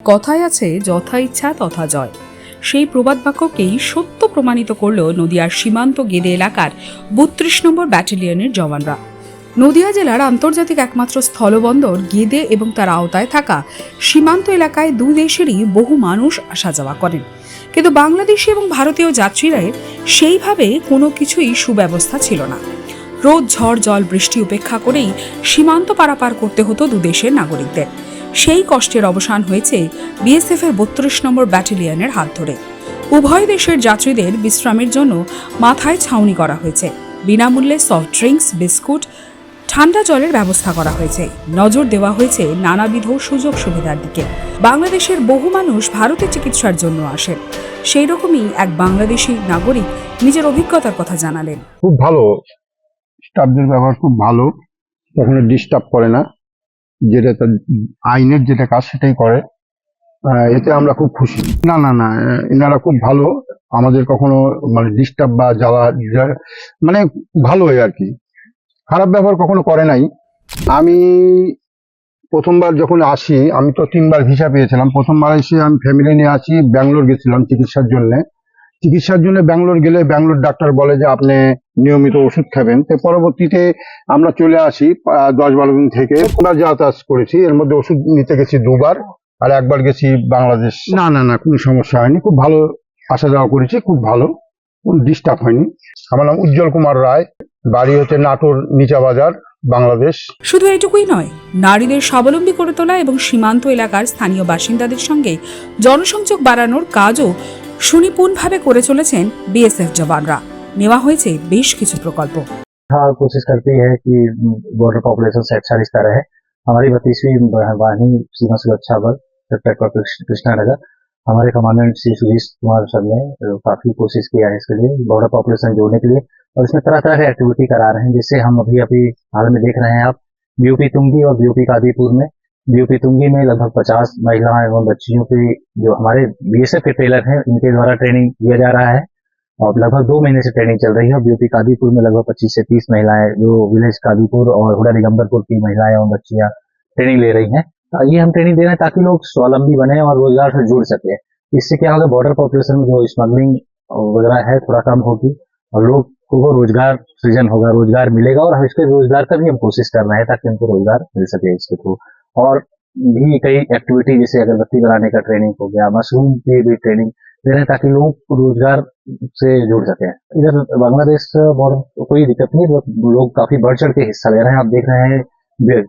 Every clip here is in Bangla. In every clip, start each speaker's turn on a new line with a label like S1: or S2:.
S1: কথায় আছে যথা ইচ্ছা তথা জয়। সেই প্রবাদ বাক্যকেই সত্য প্রমাণিত করল নদিয়ার সীমান্ত গেদে এলাকার ৩২ নম্বর ব্যাটালিয়নের জওয়ানরা। নদিয়া জেলার আন্তর্জাতিক একমাত্র স্থলবন্দর গেদে এবং তার আওতায় থাকা সীমান্ত এলাকায় দুই দেশেরই বহু মানুষ আসা যাওয়া করেন, কিন্তু বাংলাদেশি এবং ভারতীয় যাত্রীরা সেইভাবে কোনো কিছুই সুব্যবস্থা ছিল না। রোদ ঝড় জল বৃষ্টি উপেক্ষা করেই সীমান্ত পারাপার করতে হতো দুদেশের নাগরিকদের। সেই কষ্টের অবসান হয়েছে বিএসএফ এর ৩২ নম্বর ব্যাটালিয়নের হাত ধরে। উভয় দেশের যাত্রীদের বিশ্রামের জন্য মাথায় ছাউনি করা হয়েছে, বিনামূল্যে সফট ড্রিঙ্কস, বিস্কুট, ঠান্ডা জলের ব্যবস্থা করা হয়েছে। নজর দেওয়া হয়েছে নানাবিধ সুযোগ সুবিধার দিকে। বাংলাদেশের বহু মানুষ ভারতে চিকিৎসার জন্য আসেন। সেই রকমই এক বাংলাদেশি নাগরিক নিজের অভিজ্ঞতার কথা জানালেন।
S2: খুব ভালো, স্টাফদের ব্যবহার খুব ভালো, কখনো ডিস্টার্ব করে না, যেটা তার আইনের যেটা কাজ সেটাই করে। এতে আমরা খুব খুশি। না না না, এনারা খুব ভালো, আমাদের কখনো মানে ডিস্টার্ব বা জ্বালা মানে ভালোই আর কি, খারাপ ব্যবহার কখনো করে নাই। আমি প্রথমবার যখন আসি, আমি তো 3বার ভিসা পেয়েছিলাম। প্রথমবার এসে আমি ফ্যামিলি নিয়ে আসি, ব্যাঙ্গালোর গেছিলাম চিকিৎসার জন্য ব্যাঙ্গালোর গেলে ব্যাঙ্গালোর ডাক্তার বলে যে আপনি নিয়মিত ওষুধ খাবেন। তো পরবর্তীতে আমরা চলে আসি 10-12 দিন থেকে। আমরা যাতায়াত করেছি, এর মধ্যে ওষুধ নিতে গেছি 2বার, আর 1বার গেছি বাংলাদেশ। না না না, কোনো সমস্যা হয়নি, খুব ভালো আসা যাওয়া করেছি, খুব ভালো, কোনো ডিস্টার্ব হয়নি। আমার নাম উজ্জ্বল কুমার রায়, বাড়ি হচ্ছে নাটোর নিচা বাজার, বাংলাদেশ।
S1: শুধু এটুকুই নয়, নারীদের স্বাবলম্বী করে তোলা এবং সীমান্ত এলাকার স্থানীয় বাসিন্দাদের সঙ্গে জনসংযোগ বাড়ানোর কাজও সুনিপুণভাবে করে চলেছেন বিএসএফ জওয়ানরা। নেওয়া হয়েছে বেশ কিছু প্রকল্প।
S3: हाँ, कोशिश करती है कि बॉर्डर पॉपुलेशन से अच्छा रिश्ता रहे। हमारी 32वीं वाहिनी सीमा सुरक्षा बल कृष्णानगर, हमारे कमांडेंट श्री सुधीश कुमार सर ने काफी कोशिश किया है इसके लिए, बॉर्डर पॉपुलेशन जोड़ने के लिए, और इसमें तरह तरह की एक्टिविटी करा रहे हैं। जिससे हम अभी हाल में देख रहे हैं आप बीओपी तुंगी और बीओपी कादीपुर में। बीओपी तुंगी में लगभग 50 महिलाएं एवं बच्चियों की, जो हमारे बीएसएफ के ट्रेलर हैं, इनके द्वारा ट्रेनिंग दिया जा रहा है और लगभग 2 महीने से ट्रेनिंग चल रही है। बीओपी कादीपुर में लगभग 25 से 30 महिलाएं, जो विलेज कादीपुर और हुडा दिगंबरपुर की महिलाएं और बच्चियां ट्रेनिंग ले रही हैं। ये हम ट्रेनिंग दे रहे हैं ताकि लोग स्वावलंबी बने और रोजगार से जुड़ सके। इससे क्या होगा, बॉर्डर पॉपुलेशन में जो स्मगलिंग वगैरह है थोड़ा कम होगी और लोग को रोजगार सृजन होगा, रोजगार मिलेगा। और हम इसके रोजगार का भी हम कोशिश कर रहे हैं ताकि उनको रोजगार मिल सके इसके थ्रू। और भी कई एक्टिविटी जैसे अगरबत्ती बनाने का ट्रेनिंग हो गया, मशरूम की भी ट्रेनिंग दे रहे हैं ताकि लोग रोजगार से जुड़ सके। इधर बांग्लादेश बॉर्डर कोई दिक्कत नहीं, लोग काफी बढ़ चढ़ के हिस्सा ले रहे हैं। आप देख रहे हैं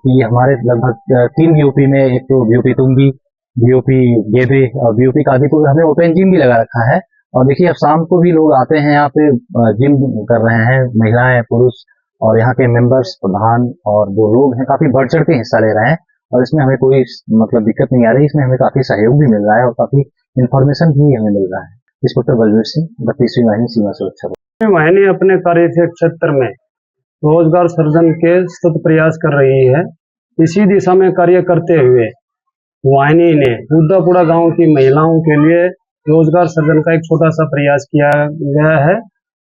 S3: कि हमारे लगभग 3 बीओपी में, एक तो बीओपी तुंगी, बीओपी गेदे और बीओपी कादीपुर, हमने ओपन जिम भी लगा रखा है। और देखिए अब शाम को भी लोग आते हैं यहाँ पे, जिम कर रहे हैं, महिलाएं पुरुष और यहाँ के मेंबर्स, प्रधान और जो लोग हैं काफी बढ़ चढ़ के हिस्सा ले रहे हैं। और इसमें हमें कोई मतलब दिक्कत नहीं आ रही, इसमें हमें काफी सहयोग भी मिल रहा है और काफी इंफॉर्मेशन भी हमें मिल रहा है। इंस्पेक्टर बलवीर सिंह, 32वीं वाहिनी सीमा सुरक्षा बल।
S4: वाहिनी अपने कार्य क्षेत्र में रोजगार सृजन के सतत प्रयास कर रही है। इसी दिशा में कार्य करते हुए वाहिनी ने बुद्धापुरा गांव की महिलाओं के लिए रोजगार सृजन का एक छोटा सा प्रयास किया गया है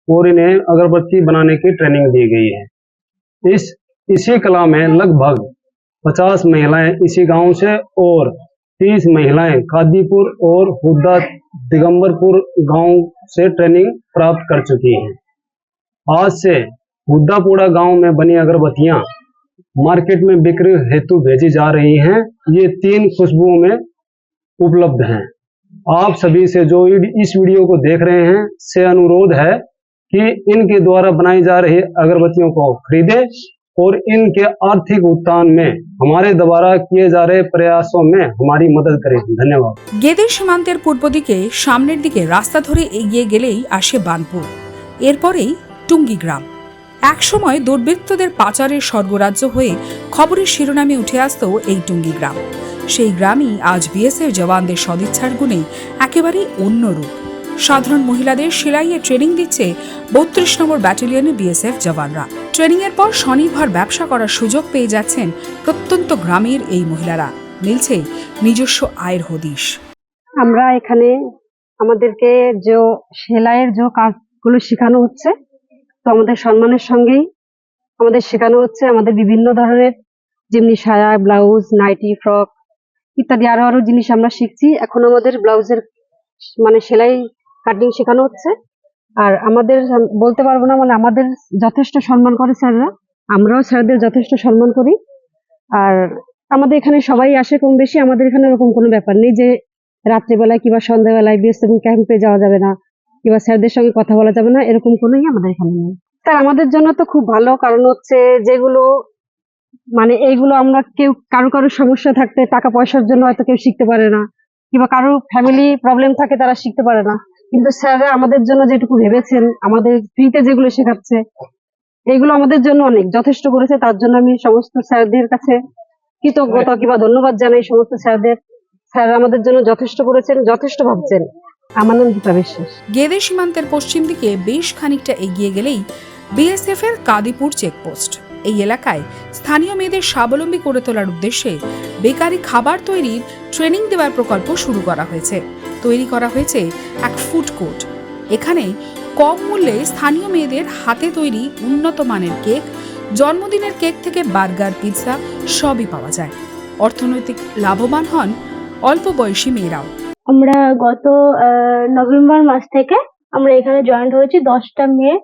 S4: और इन्हें अगरबत्ती बनाने की ट्रेनिंग दी गई है। इसी कला में लगभग 50 महिलाएं इसी गांव से और 30 महिलाएं कादीपुर और हुड्डा दिगंबरपुर गांव से ट्रेनिंग प्राप्त कर चुकी हैं। आज से हुड्डापुरा गांव में बनी अगरबत्तियां मार्केट में बिक्री हेतु भेजी जा रही हैं। ये 3 खुशबुओं में उपलब्ध हैं। आप सभी से जो इस वीडियो को देख रहे हैं से अनुरोध है कि इनके द्वारा बनाई जा रही अगरबत्तियों को खरीदें और इनके आर्थिक उत्थान में हमारे द्वारा किए जा रहे प्रयासों में हमारी मदद करें। धन्यवाद।
S1: গেদে সীমান্তের পূর্ব দিকে সামনের দিকে রাস্তা ধরে এগিয়ে গেলেই আসে বানপুর, এরপরেই টুঙ্গি গ্রাম। একসময় দুর্বৃত্তদের পাচারের স্বর্গরাজ্য হয়ে খবরের শিরোনামে উঠে আসতো এই টুঙ্গি গ্রাম। সেই গ্রামই আজ বিএসএফ জওয়ানদের সদিচ্ছার গুণে একেবারেই অন্য রূপ। সাধারণ মহিলাদের সেলাইয়ে ট্রেনিং দিচ্ছে ৩২ নম্বর ব্যাটালিয়নের বিএসএফ জওয়ানরা। ট্রেনিং এর পর স্বনির্ভর ব্যবসা করার সুযোগ পেয়ে যাচ্ছেন প্রত্যন্ত গ্রামের এই মহিলারা। মিলছে নিজস্ব আয়ের হদিশ।
S5: আমরা এখানে আমাদেরকে যে সেলাইয়ের যে কাজগুলো শেখানো হচ্ছে, তো আমাদের সম্মানের সঙ্গেই আমাদের শেখানো হচ্ছে। আমাদের বিভিন্ন ধরনের যেমনি সায়া, ব্লাউজ, নাইটি, ফ্রক ইত্যাদি আরো আরো জিনিস আমরা শিখছি। এখন আমাদের ব্লাউজের মানে সেলাই কাটিং শেখানো হচ্ছে। আর আমাদের বলতে পারবো না, মানে আমাদের যথেষ্ট সম্মান করে স্যাররা, আমরাও স্যারদের যথেষ্ট সম্মান করি। আর আমাদের এখানে সবাই আসে কম বেশি, আমাদের এখানে এরকম কোনো ব্যাপার নেই যে রাত্রিবেলায় কিংবা সন্ধ্যাবেলায় বিএসএফ ক্যাম্পে যাওয়া যাবে না কিংবা স্যারদের সঙ্গে কথা বলা যাবে না, এরকম কোনোই আমাদের এখানে নেই। স্যার আমাদের জন্য তো খুব ভালো, কারণ হচ্ছে যেগুলো মানে এইগুলো আমরা কেউ কারো সমস্যা থাকতে টাকা পয়সার জন্য হয়তো কেউ শিখতে পারে না, কিংবা কারো ফ্যামিলি প্রবলেম থাকে তারা শিখতে পারে না, কিন্তু স্যাররা আমাদের জন্য যেটুকু ভেবেছেন, আমাদের ফ্রিতে যেগুলো শেখাচ্ছে, এগুলো আমাদের জন্য অনেক যথেষ্ট করেছে। তার জন্য আমি সমস্ত স্যারদের কাছে কৃতজ্ঞতা কিংবা ধন্যবাদ জানাই সমস্ত স্যারদের। স্যাররা আমাদের জন্য যথেষ্ট করেছেন, যথেষ্ট ভাবছেন। আমার নাম দীপা বিশ্বাস।
S1: গেদে সীমান্তের পশ্চিম দিকে বেশ খানিকটা এগিয়ে গেলেই বিএসএফ এর কাদিপুর চেকপোস্ট। এই এলাকায় স্থানীয় মেয়েদের স্বাবলম্বী করে তোলার উদ্দেশ্যে বেকারি খাবার তৈরির ট্রেনিং দেওয়ার প্রকল্প শুরু করা হয়েছে। তৈরি করা হয়েছে এক ফুড কোর্ট। এখানে কম মূল্যে স্থানীয় মেয়েদের হাতে তৈরি উন্নত মানের কেক, জন্মদিনের কেক থেকে বার্গার, পিৎজা সবই পাওয়া যায়। অর্থনৈতিক লাভবান হন অল্প বয়সী মেয়েরাও।
S6: আমরা গত নভেম্বর মাস থেকে আমরা এখানে জয়েন্ট হয়েছি 10টা মেয়ে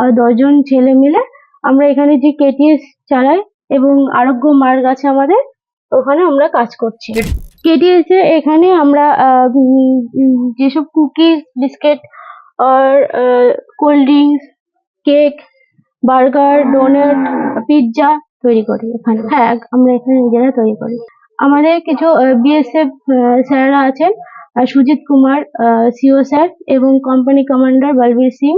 S6: আর 10 জন ছেলে মিলে। আমরা এখানে যে কেটিএস চালাই এবং আরোগ্য মার্গ আছে আমাদের, ওখানে আমরা কাজ করছি। কেটিএস এ এখানে আমরা যেসব কুকিজ, বিস্কিট আর cold drinks, cake, burger, donut, pizza তৈরি করি এখানে। হ্যাঁ, আমরা এখানে নিজেরা তৈরি করি। আমাদের কিছু বিএসএফ স্যাররা আছেন, সুজিত কুমার সিও স্যার এবং কোম্পানি কমান্ডার বলবীর সিং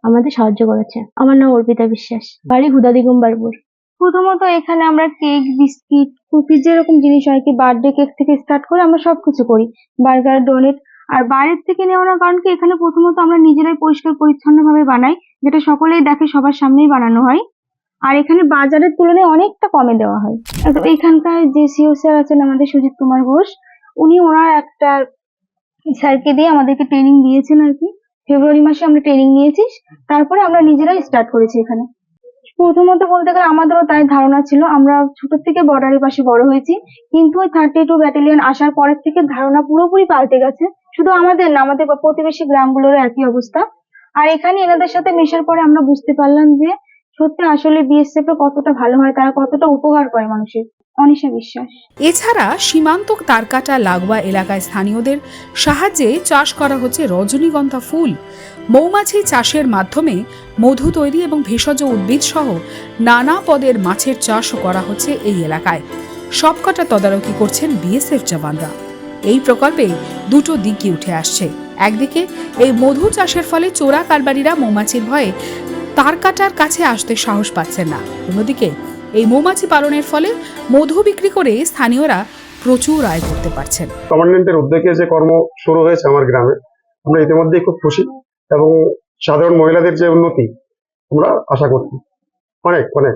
S6: আমাদের সাহায্য করেছে। আমার নাম অর্পিতা বিশ্বাস, বাড়ি হুদা দিগম্বরপুর। প্রথমত এখানে আমরা কেক, বিস্কিট, কুকিজ যেরকম জিনিস হয় কি, বার্থডে কেক থেকে স্টার্ট করে আমরা সবকিছু করি, বার্গার, ডোনেট। আর বাইরের থেকে নেওয়া না, কারণ কি এখানে প্রথমত আমরা নিজেরাই পরিষ্কার পরিচ্ছন্ন ভাবে বানাই, যেটা সকলেই দেখে, সবার সামনেই বানানো হয়। আর এখানে বাজারের তুলনায় অনেকটা কমে দেওয়া হয়। এখানকার যে সিও স্যার আছেন আমাদের সুজিত কুমার ঘোষ, উনি ওনার একটা স্যারকে দিয়ে আমাদেরকে ট্রেনিং দিয়েছেন আর কি। ফেব্রুয়ারি মাসে আমরা ট্রেনিং নিয়েছি, তারপরে আমরা নিজেরাই স্টার্ট করেছি এখানে। প্রথমত বলতে গেলে আমাদেরও তাই ধারণা ছিল, আমরা ছোট থেকে বর্ডারের পাশে বড় হয়েছি, কিন্তু ওই 32 ব্যাটালিয়ন আসার পরের থেকে ধারণা পুরোপুরি পাল্টে গেছে। শুধু আমাদের না, আমাদের প্রতিবেশী গ্রামগুলোরও একই অবস্থা। আর এখানে এনাদের সাথে মেশার পরে আমরা বুঝতে পারলাম যে সত্যি আসলে বিএসএফ এ কতটা ভালো হয়, তারা কতটা উপকার করে মানুষের। অনিশা বিশ্বাস।
S1: এছাড়া সীমান্ত তারকাটা লাগোয়া এলাকায় স্থানীয়দের সাহায্যে চাষ করা হচ্ছে রজনীগন্ধা ফুল। মৌমাছি চাষের মাধ্যমে মধু তৈরি এবং ভেষজ উদ্ভিদ সহ নানা পদের মাছের চাষও করা হচ্ছে এই এলাকায়। সবকটা তদারকি করছেন বিএসএফ জওয়ানরা। এই প্রকল্পে দুটো দিকই উঠে আসছে। একদিকে এই মধু চাষের ফলে চোরা কারবারিরা মৌমাছির ভয়ে তারকাটার কাছে আসতে সাহস পাচ্ছেন না। অন্যদিকে এই মৌমাছি পালনের ফলে মধু বিক্রি করে স্থানীয়রা প্রচুর আয় করতে পারছেন।
S7: কমান্ডেন্টের উদ্যোগে যে কর্ম শুরু হয়েছে আমার গ্রামে, আমরা ইতিমধ্যেই খুব খুশি এবং সাধারণ মহিলাদের যে উন্নতি আমরা আশা করছি অনেক অনেক,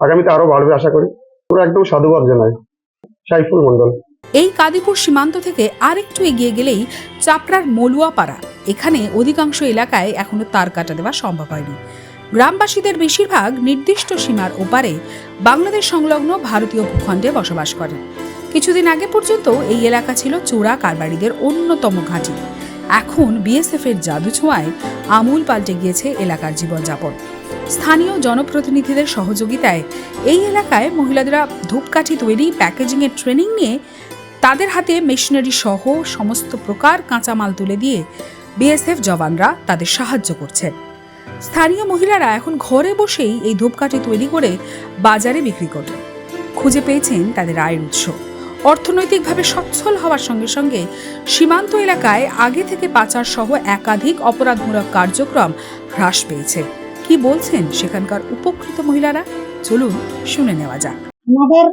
S7: আগামীতে আরো বাড়বে আশা করি। পুরো একদম সাধুবাদ জানাই। সাইফুল মন্ডল।
S1: এই কাদিপুর সীমান্ত থেকে আরেকটু এগিয়ে গেলেই চাপড়ার মলুয়াপাড়া। এখানে অধিকাংশ এলাকায় এখনো তার কাটা দেওয়া সম্ভব হয়নি। গ্রামবাসীদের বেশিরভাগ নির্দিষ্ট সীমার ওপারে বাংলাদেশ সংলগ্ন ভারতীয় ভূখণ্ডে বসবাস করেন। কিছুদিন আগে পর্যন্ত এই এলাকা ছিল চোরা কারবারিদের অন্যতম ঘাঁটি। এখন বিএসএফ এর জাদু ছোঁয়ায় আমূল পাল্টে গিয়েছে এলাকার জীবনযাপন। স্থানীয় জনপ্রতিনিধিদের সহযোগিতায় এই এলাকায় মহিলাদেরা ধূপকাঠি তৈরি, প্যাকেজিং এর ট্রেনিং নিয়ে তাদের হাতে মেশিনারি সহ সমস্ত প্রকার কাঁচামাল তুলে দিয়ে বিএসএফ জওয়ানরা তাদের সাহায্য করছেন। স্থানীয় মহিলারা এখন ঘরে বসেই এই ধূপকাঠি তৈরি করে বাজারে বিক্রি করবেন। খুঁজে পেয়েছেন তাদের আয়ের উৎস। অর্থনৈতিকভাবে সচ্ছল হওয়ার সঙ্গে সঙ্গে সীমান্ত এলাকায় আগে থেকে পাচার সহ একাধিক অপরাধমূলক কার্যক্রম হ্রাস পেয়েছে। কি বলছেন সেখানকার উপকৃত মহিলারা, চলুন শুনে নেওয়া যাক।
S8: আমাদের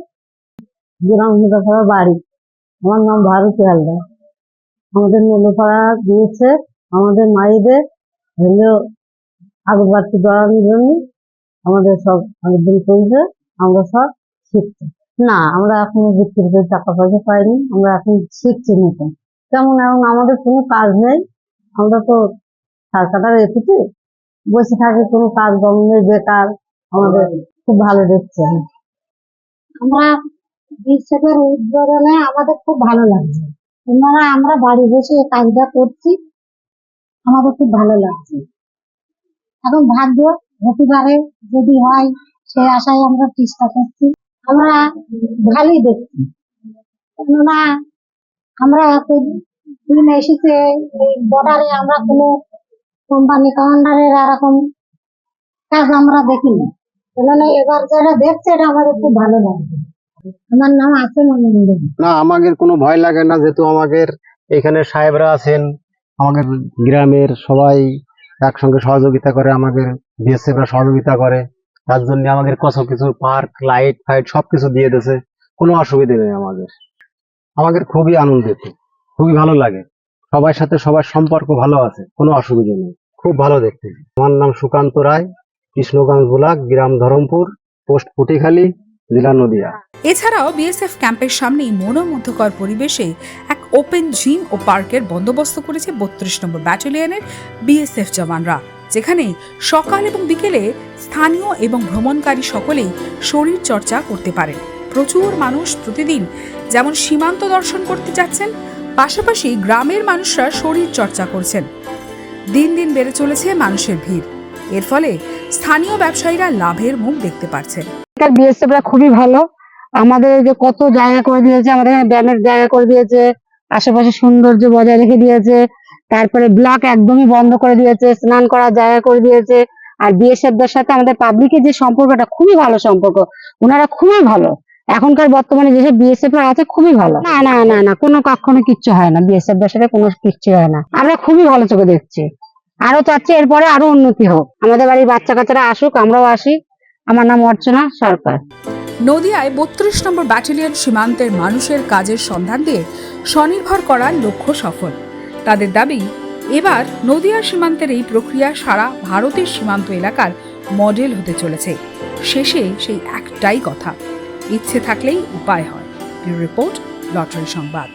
S8: গ্রাম হুদাপাড়া বাড়ি। আমার নাম ভারতী হালদার। আমাদের নীলপাড়া দিয়েছে আমাদের মায়েদের হলো আগরবাতি দেওয়ার জন্য। আমাদের সব আবেদন করেছে, আমরা সব শিখছি। না, আমরা এখনো বিক্রি করে টাকা পয়সা পাইনি, আমরা এখন শিখছি নতুন। তেমন এখন আমাদের কোনো কাজ নেই, আমরা তো সার কাটা রেখেছি, বসে থাকি, কোনো কাজ কর্ম নেই, বেকার। আমাদের খুব ভালো দেখছে।
S6: আমরা
S8: বিএসএফের উদ্বোধনে আমাদের খুব ভালো লাগছে। ওনারা আমরা বাড়ি বসে এই কাজটা করছি, আমাদের খুব ভালো লাগছে। এখন ভাগ্য হতে পারে, যদি হয় সেই আশায় আমরা চেষ্টা করছি। আমরা ভালোই দেখছি, কেননা আমরা এতদিন এসেছে এই বর্ডারে, আমরা কোনো কোম্পানি কমান্ডারের এরকম কাজ আমরা দেখিনি। কেননা এবার যারা দেখছে এটা আমাদের খুব ভালো লাগছে। আমার নাম আছে মনোরঞ্জন।
S3: না, আমাদের কোনো ভয় লাগে না, যেহেতু আমাদের এখানে সাহেবরা আছেন, আমাদের গ্রামের সবাই একসঙ্গে সহযোগিতা করে, আমাদের বিএসএফরা সহযোগিতা করে। তার জন্য আমাদের কত কিছু পার্ক, লাইট ফাইট সবকিছু দিয়ে দিয়েছে, কোনো অসুবিধা নেই। আমাদের খুবই আনন্দিত, খুবই ভালো লাগে। সবার সাথে সবার সম্পর্ক ভালো আছে, কোনো অসুবিধা নেই, খুব ভালো দেখতে। আমার নাম সুকান্ত রায়, কৃষ্ণগঞ্জ ব্লক, গ্রাম ধরমপুর, পোস্ট পুটিখালী, জেলা নদিয়া।
S1: এছাড়াও বিএসএফ ক্যাম্পের সামনেই মনোমুগ্ধকর পরিবেশে এক ওপেন জিম ও পার্কের বন্দোবস্ত করেছে 32 নম্বর ব্যাটালিয়নের বিএসএফ জওয়ানরা, যেখানে সকাল এবং বিকেলে স্থানীয় এবং ভ্রমণকারী সকলেই শরীর চর্চা করতে পারেন। প্রচুর মানুষ প্রতিদিন যেমন সীমান্ত দর্শন করতে যাচ্ছেন, পাশাপাশি গ্রামের মানুষরা শরীর চর্চা করছেন। দিন দিন বেড়ে চলেছে মানুষের ভিড়, এর ফলে স্থানীয় ব্যবসায়ীরা লাভের মুখ দেখতে পাচ্ছেন।
S8: বিএসএফরা খুবই ভালো, আমাদের যে কত জায়গা করে দিয়েছে, আমাদের এখানে ব্যায়ামের জায়গা করে দিয়েছে, আশেপাশে সৌন্দর্য বজায় রেখে দিয়েছে, তারপরে ব্লক একদমই বন্ধ করে দিয়েছে, স্নান করার জায়গা করে দিয়েছে। আর বিএসএফদের সাথে আমাদের পাবলিকের যে সম্পর্কটা খুবই ভালো সম্পর্ক, ওনারা খুবই ভালো। এখনকার বর্তমানে যেসব বিএসএফ আছে খুবই ভালো। না না না না, কোনো কখনো কিচ্ছু হয় না, বিএসএফদের সাথে কোনো কিচ্ছু হয় না। আমরা খুবই ভালো চোখে দেখছি, আরো চাচ্ছি এরপরে আরো উন্নতি হোক, আমাদের বাড়ির বাচ্চা কাচ্চারা আসুক, আমরাও আসি। আমার নাম অর্চনা সরকার।
S1: নদিয়ায় 32 নম্বর ব্যাটালিয়ন সীমান্তের মানুষের কাজের সন্ধান দিয়ে স্বনির্ভর করার লক্ষ্য সফল। তাদের দাবি, এবার নদিয়ার সীমান্তের এই প্রক্রিয়া সারা ভারতের সীমান্ত এলাকার মডেল হতে চলেছে। শেষে সেই একটাই কথা, ইচ্ছে থাকলেই উপায় হয়। ব্যুরো রিপোর্ট, লটারি সংবাদ।